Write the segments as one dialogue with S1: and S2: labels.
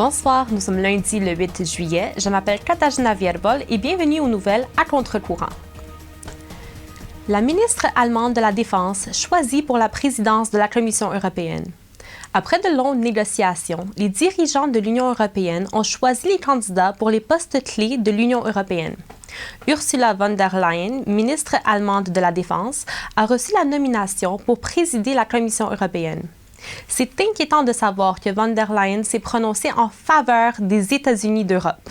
S1: Bonsoir, nous sommes lundi le 8 juillet. Je m'appelle Katarzyna Wierbol et bienvenue aux nouvelles à contre-courant. La ministre allemande de la Défense choisie pour la présidence de la Commission européenne. Après de longues négociations, les dirigeants de l'Union européenne ont choisi les candidats pour les postes clés de l'Union européenne. Ursula von der Leyen, ministre allemande de la Défense, a reçu la nomination pour présider la Commission européenne. C'est inquiétant de savoir que von der Leyen s'est prononcée en faveur des États-Unis d'Europe.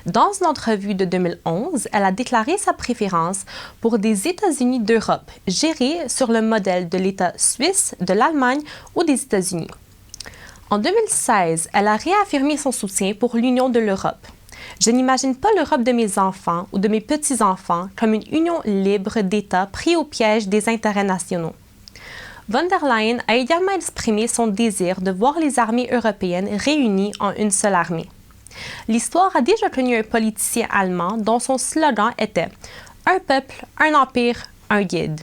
S1: Dans une entrevue de 2011, elle a déclaré sa préférence pour des États-Unis d'Europe, gérés sur le modèle de l'État suisse, de l'Allemagne ou des États-Unis. En 2016, elle a réaffirmé son soutien pour l'Union de l'Europe. Je n'imagine pas l'Europe de mes enfants ou de mes petits-enfants comme une union libre d'États pris au piège des intérêts nationaux. Von der Leyen a également exprimé son désir de voir les armées européennes réunies en une seule armée. L'histoire a déjà connu un politicien allemand dont son slogan était « Un peuple, un empire, un guide ».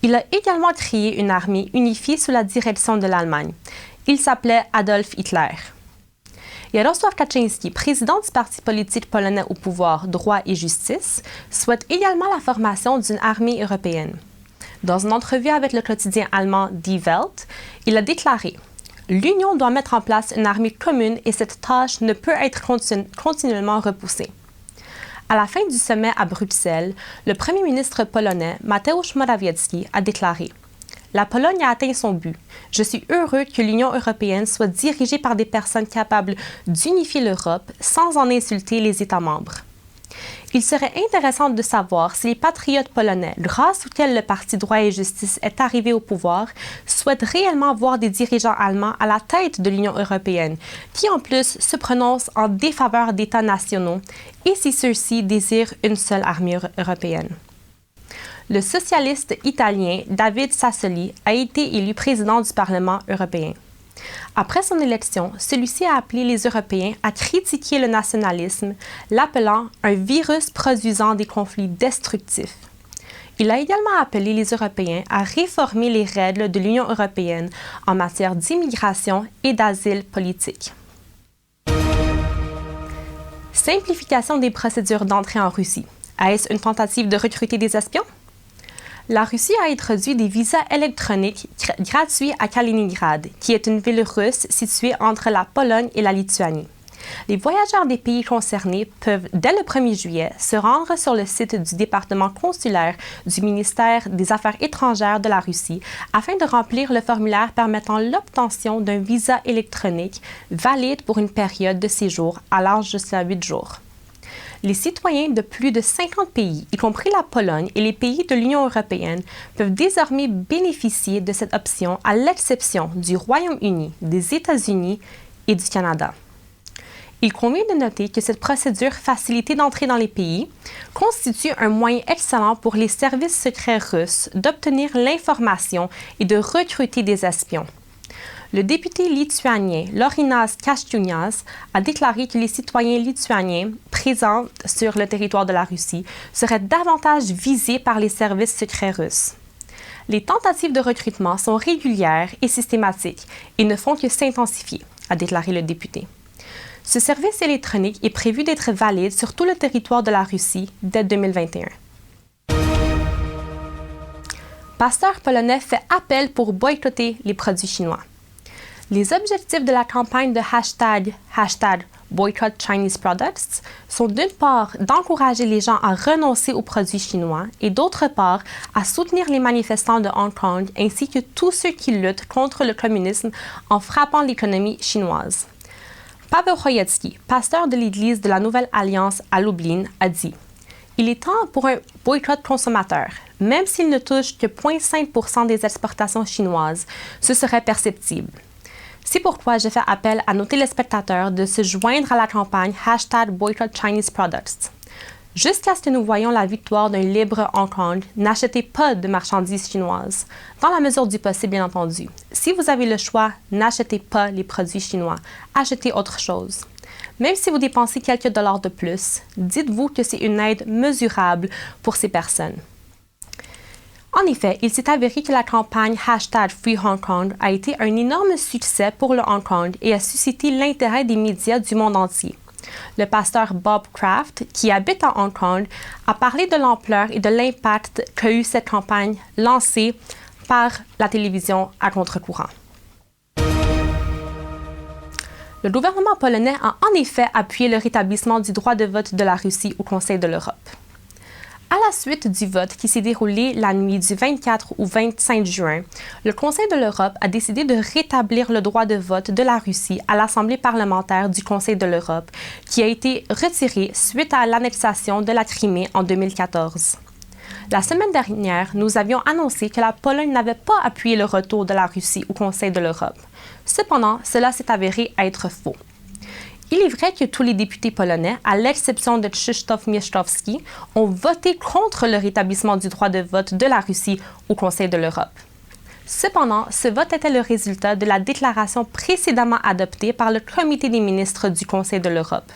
S1: Il a également créé une armée unifiée sous la direction de l'Allemagne. Il s'appelait Adolf Hitler. Jarosław Kaczyński, président du parti politique polonais au pouvoir Droit et Justice, souhaite également la formation d'une armée européenne. Dans une entrevue avec le quotidien allemand Die Welt, il a déclaré « L'Union doit mettre en place une armée commune et cette tâche ne peut être continuellement repoussée. » À la fin du sommet à Bruxelles, le premier ministre polonais Mateusz Morawiecki a déclaré « La Pologne a atteint son but. Je suis heureux que l'Union européenne soit dirigée par des personnes capables d'unifier l'Europe sans en insulter les États membres. » Il serait intéressant de savoir si les patriotes polonais, grâce auxquels le Parti Droit et Justice est arrivé au pouvoir, souhaitent réellement voir des dirigeants allemands à la tête de l'Union européenne, qui en plus se prononcent en défaveur d'États nationaux, et si ceux-ci désirent une seule armée européenne. Le socialiste italien David Sassoli a été élu président du Parlement européen. Après son élection, celui-ci a appelé les Européens à critiquer le nationalisme, l'appelant un virus produisant des conflits destructifs. Il a également appelé les Européens à réformer les règles de l'Union européenne en matière d'immigration et d'asile politique. Simplification des procédures d'entrée en Russie. Est-ce une tentative de recruter des espions? La Russie a introduit des visas électroniques gratuits à Kaliningrad, qui est une ville russe située entre la Pologne et la Lituanie. Les voyageurs des pays concernés peuvent, dès le 1er juillet, se rendre sur le site du département consulaire du ministère des Affaires étrangères de la Russie afin de remplir le formulaire permettant l'obtention d'un visa électronique valide pour une période de séjour allant jusqu'à 8 jours. Les citoyens de plus de 50 pays, y compris la Pologne et les pays de l'Union européenne, peuvent désormais bénéficier de cette option à l'exception du Royaume-Uni, des États-Unis et du Canada. Il convient de noter que cette procédure facilitée d'entrée dans les pays constitue un moyen excellent pour les services secrets russes d'obtenir l'information et de recruter des espions. Le député lituanien Laurynas Kasčiūnas a déclaré que les citoyens lituaniens présents sur le territoire de la Russie seraient davantage visés par les services secrets russes. Les tentatives de recrutement sont régulières et systématiques et ne font que s'intensifier, a déclaré le député. Ce service électronique est prévu d'être valide sur tout le territoire de la Russie dès 2021. Pasteur polonais fait appel pour boycotter les produits chinois. Les objectifs de la campagne de hashtag Boycott Chinese Products sont d'une part d'encourager les gens à renoncer aux produits chinois et d'autre part à soutenir les manifestants de Hong Kong ainsi que tous ceux qui luttent contre le communisme en frappant l'économie chinoise. Paweł Chojecki, pasteur de l'Église de la Nouvelle Alliance à Lublin, a dit « Il est temps pour un boycott consommateur. Même s'il ne touche que 0,5% des exportations chinoises, ce serait perceptible. » C'est pourquoi je fais appel à nos téléspectateurs de se joindre à la campagne hashtag Boycott Chinese Products. Jusqu'à ce que nous voyions la victoire d'un libre Hong Kong, n'achetez pas de marchandises chinoises. Dans la mesure du possible, bien entendu. Si vous avez le choix, n'achetez pas les produits chinois. Achetez autre chose. Même si vous dépensez quelques dollars de plus, dites-vous que c'est une aide mesurable pour ces personnes. En effet, il s'est avéré que la campagne #FreeHongKong a été un énorme succès pour le Hong Kong et a suscité l'intérêt des médias du monde entier. Le pasteur Bob Kraft, qui habite à Hong Kong, a parlé de l'ampleur et de l'impact qu'a eu cette campagne lancée par la télévision à contre-courant. Le gouvernement polonais a en effet appuyé le rétablissement du droit de vote de la Russie au Conseil de l'Europe. À la suite du vote qui s'est déroulé la nuit du 24 au 25 juin, le Conseil de l'Europe a décidé de rétablir le droit de vote de la Russie à l'Assemblée parlementaire du Conseil de l'Europe, qui a été retiré suite à l'annexation de la Crimée en 2014. La semaine dernière, nous avions annoncé que la Pologne n'avait pas appuyé le retour de la Russie au Conseil de l'Europe. Cependant, cela s'est avéré être faux. Il est vrai que tous les députés polonais, à l'exception de Krzysztof Mieszkowski, ont voté contre le rétablissement du droit de vote de la Russie au Conseil de l'Europe. Cependant, ce vote était le résultat de la déclaration précédemment adoptée par le Comité des ministres du Conseil de l'Europe.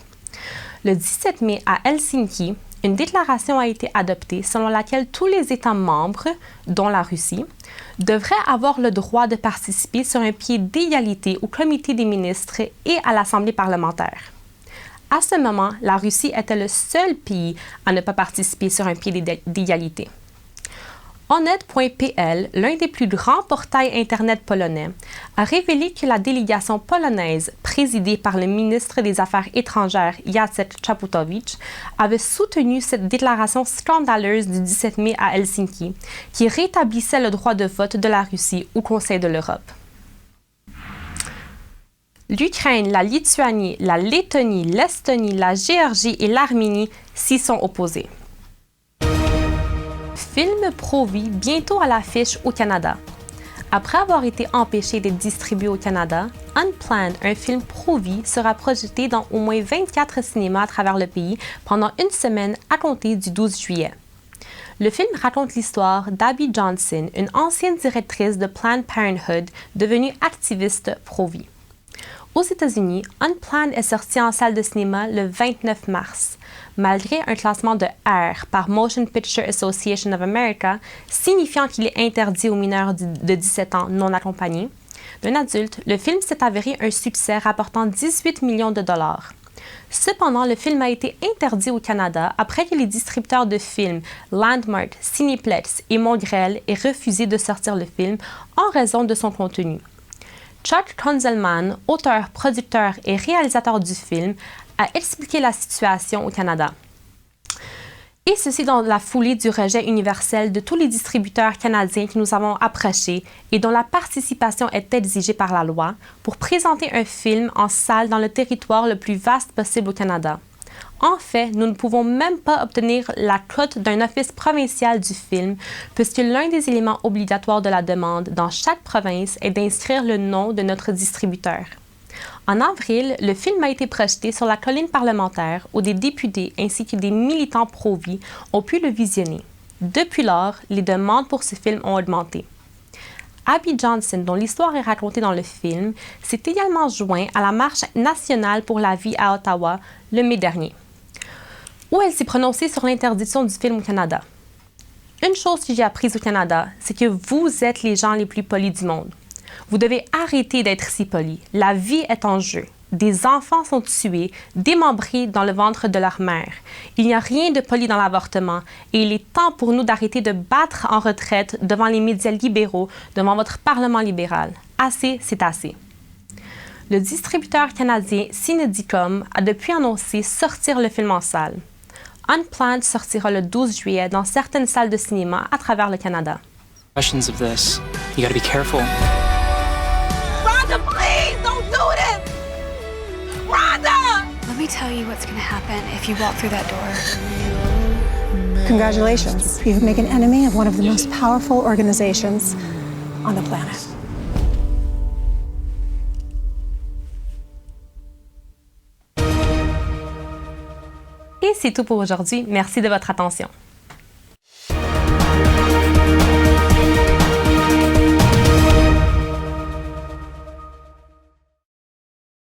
S1: Le 17 mai à Helsinki, une déclaration a été adoptée selon laquelle tous les États membres, dont la Russie, devraient avoir le droit de participer sur un pied d'égalité au Comité des ministres et à l'Assemblée parlementaire. À ce moment, la Russie était le seul pays à ne pas participer sur un pied d'égalité. Onet.pl, l'un des plus grands portails Internet polonais, a révélé que la délégation polonaise, présidée par le ministre des Affaires étrangères Jacek Czaputowicz, avait soutenu cette déclaration scandaleuse du 17 mai à Helsinki, qui rétablissait le droit de vote de la Russie au Conseil de l'Europe. L'Ukraine, la Lituanie, la Lettonie, l'Estonie, la Géorgie et l'Arménie s'y sont opposés. Film pro-vie bientôt à l'affiche au Canada. Après avoir été empêché d'être distribué au Canada, Unplanned, un film pro-vie, sera projeté dans au moins 24 cinémas à travers le pays pendant une semaine à compter du 12 juillet. Le film raconte l'histoire d'Abby Johnson, une ancienne directrice de Planned Parenthood devenue activiste pro-vie. Aux États-Unis, Unplanned est sorti en salle de cinéma le 29 mars. Malgré un classement de R par Motion Picture Association of America, signifiant qu'il est interdit aux mineurs de 17 ans non accompagnés d'un adulte, le film s'est avéré un succès rapportant 18 millions de dollars. Cependant, le film a été interdit au Canada après que les distributeurs de films Landmark, Cineplex et Mongrel aient refusé de sortir le film en raison de son contenu. Chuck Konzelman, auteur, producteur et réalisateur du film, a expliqué la situation au Canada. Et ceci dans la foulée du rejet universel de tous les distributeurs canadiens que nous avons approchés et dont la participation est exigée par la loi pour présenter un film en salle dans le territoire le plus vaste possible au Canada. En fait, nous ne pouvons même pas obtenir la cote d'un office provincial du film, puisque l'un des éléments obligatoires de la demande dans chaque province est d'inscrire le nom de notre distributeur. En avril, le film a été projeté sur la colline parlementaire où des députés ainsi que des militants pro-vie ont pu le visionner. Depuis lors, les demandes pour ce film ont augmenté. Abby Johnson, dont l'histoire est racontée dans le film, s'est également joint à la marche nationale pour la vie à Ottawa le mai dernier, où elle s'est prononcée sur l'interdiction du film au Canada. Une chose que j'ai apprise au Canada, c'est que vous êtes les gens les plus polis du monde. Vous devez arrêter d'être si poli. La vie est en jeu. Des enfants sont tués, démembrés dans le ventre de leur mère. Il n'y a rien de poli dans l'avortement et il est temps pour nous d'arrêter de battre en retraite devant les médias libéraux, devant votre Parlement libéral. Assez, c'est assez. Le distributeur canadien Cinedicom a depuis annoncé sortir le film en salle. Unplanned sortira le 12 juillet dans certaines salles de cinéma à travers le Canada.
S2: Questions of this. You gotta be careful.
S3: Rhonda, please don't do this! Rhonda!
S4: Let me tell you what's going to happen if you walk through that door.
S5: Congratulations. You've made an enemy of one of the most powerful organizations on the planet.
S1: Et c'est tout pour aujourd'hui. Merci de votre attention.